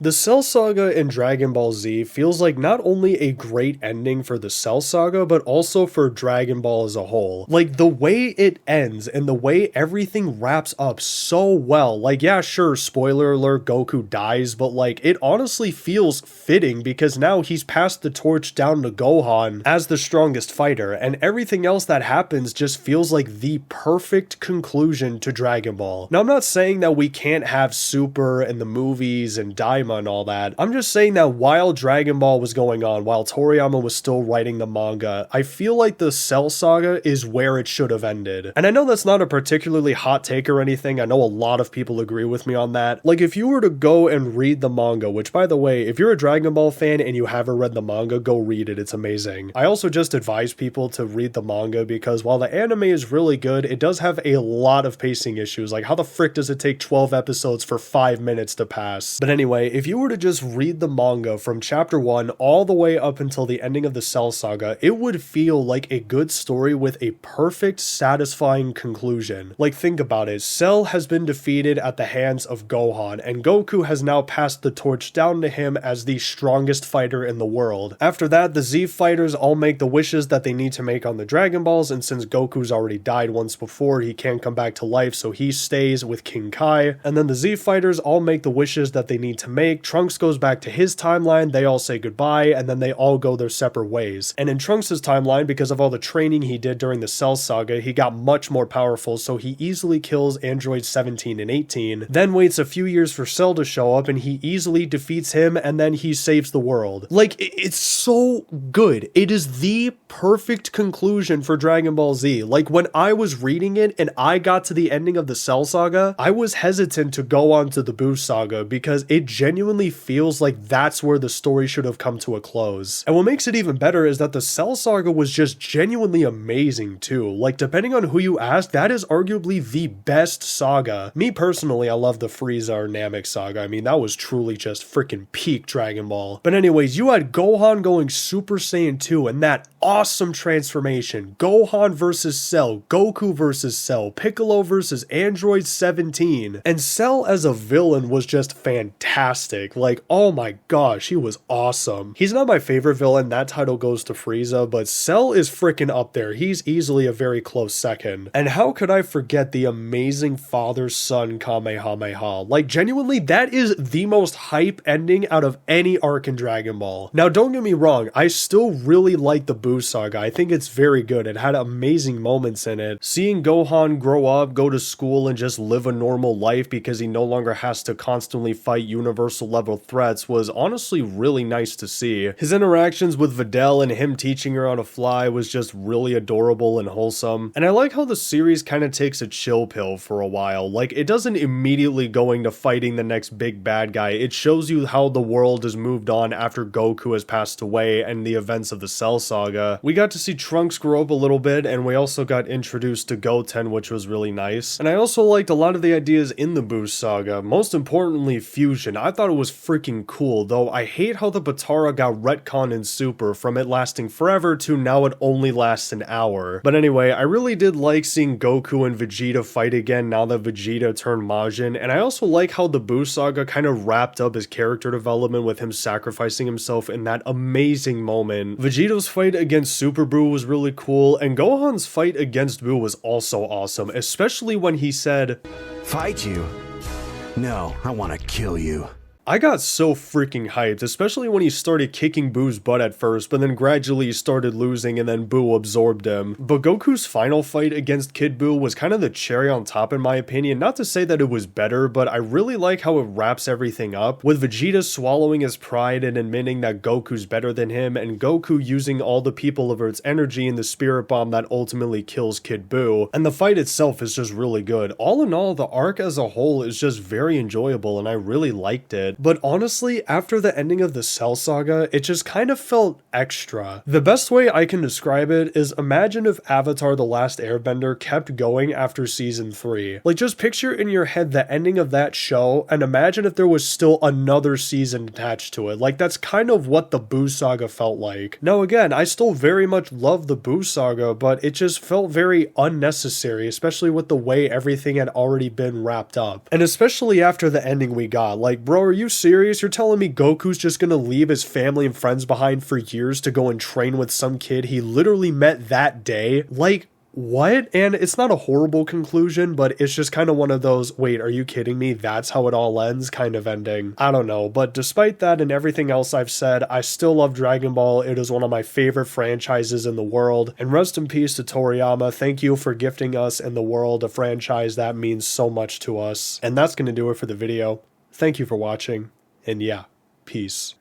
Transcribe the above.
The Cell Saga in Dragon Ball Z feels like not only a great ending for the Cell Saga, but also for Dragon Ball as a whole. Like, the way it ends and the way everything wraps up so well. Like, yeah, sure, spoiler alert, Goku dies, but like, it honestly feels fitting because now he's passed the torch down to Gohan as the strongest fighter, and everything else that happens just feels like the perfect conclusion to Dragon Ball. Now, I'm not saying that we can't have Super and the movies and Daima and all that. I'm just saying that while Dragon Ball was going on, while Toriyama was still writing the manga, I feel like the Cell Saga is where it should have ended. And I know that's not a particularly hot take or anything. I know a lot of people agree with me on that. Like, if you were to go and read the manga, which by the way, if you're a Dragon Ball fan and you haven't read the manga, go read it. It's amazing. I also just advise people to read the manga because while the anime is really good, it does have a lot of pacing issues. Like, how the frick does it take 12 episodes for 5 minutes to pass? But anyway, if you were to just read the manga from chapter 1 all the way up until the ending of the Cell Saga, it would feel like a good story with a perfect, satisfying conclusion. Like, think about it. Cell has been defeated at the hands of Gohan, and Goku has now passed the torch down to him as the strongest fighter in the world. After that, the Z fighters all make the wishes that they need to make on the Dragon Balls, and since Goku's already died once before, he can't come back to life, so he stays with King Kai. And then the Z fighters all make the wishes that they need to make. Trunks goes back to his timeline, they all say goodbye, and then they all go their separate ways. And in Trunks' timeline, because of all the training he did during the Cell Saga, he got much more powerful, so he easily kills androids 17 and 18, then waits a few years for Cell to show up, and he easily defeats him, and then he saves the world. Like, it's so good. It is the perfect conclusion for Dragon Ball Z. Like, when I was reading it and I got to the ending of the Cell Saga, I was hesitant to go on to the Buu Saga because it genuinely feels like that's where the story should have come to a close. And what makes it even better is that the Cell Saga was just genuinely amazing too. Like, depending on who you ask, that is arguably the best saga. Me personally, I love the Frieza or Namek saga. I mean, that was truly just freaking peak Dragon Ball. But anyways, you had Gohan going Super Saiyan 2 and that awesome transformation. Gohan versus Cell, Goku versus Cell, Piccolo versus Android 17. And Cell as a villain was just fantastic. Like, oh my gosh, he was awesome. He's not my favorite villain, that title goes to Frieza, but Cell is freaking up there. He's easily a very close second. And how could I forget the amazing father-son Kamehameha? Like, genuinely, that is the most hype ending out of any arc in Dragon Ball. Now, don't get me wrong, I still really like the Buu Saga. I think it's very good. It had amazing moments in it. Seeing Gohan grow up, go to school, and just live a normal life because he no longer has to constantly fight universal level threats was honestly really nice to see. His interactions with Videl and him teaching her how to fly was just really adorable and wholesome. And I like how the series kind of takes a chill pill for a while. Like, it doesn't immediately go into fighting the next big bad guy. It shows you how the world has moved on after Goku has passed away and the events of the Cell Saga. We got to see Trunks grow up a little bit, and we also got introduced to Goten, which was really nice. And I also liked a lot of the ideas in the Buu Saga. Most importantly, fusion. I thought it was freaking cool, though I hate how the Potara got retconned in Super from it lasting forever to now it only lasts an hour. But anyway, I really did like seeing Goku and Vegeta fight again now that Vegeta turned Majin, and I also like how the Buu Saga kind of wrapped up his character development with him sacrificing himself in that amazing moment. Vegeta's fight against Super Buu was really cool, and Gohan's fight against Buu was also awesome, especially when he said, "Fight you? No, I want to kill you." I got so freaking hyped, especially when he started kicking Boo's butt at first, but then gradually he started losing and then Boo absorbed him. But Goku's final fight against Kid Buu was kind of the cherry on top in my opinion. Not to say that it was better, but I really like how it wraps everything up, with Vegeta swallowing his pride and admitting that Goku's better than him, and Goku using all the people of Earth's energy in the spirit bomb that ultimately kills Kid Buu. And the fight itself is just really good. All in all, the arc as a whole is just very enjoyable and I really liked it. But honestly, after the ending of the Cell Saga, it just kind of felt extra. The best way I can describe it is imagine if Avatar: The Last Airbender kept going after season 3. Like, just picture in your head the ending of that show and imagine if there was still another season attached to it. Like, that's kind of what the Buu Saga felt like. Now again, I still very much love the Buu Saga, but it just felt very unnecessary, especially with the way everything had already been wrapped up. And especially after the ending we got. Like, bro, are you you serious? You're telling me Goku's just gonna leave his family and friends behind for years to go and train with some kid he literally met that day? Like, what? And it's not a horrible conclusion, but it's just kind of one of those, wait, are you kidding me? That's how it all ends kind of ending. I don't know, but despite that and everything else I've said, I still love Dragon Ball. It is one of my favorite franchises in the world. And rest in peace to Toriyama. Thank you for gifting us and the world a franchise that means so much to us. And that's going to do it for the video. Thank you for watching, and yeah, peace.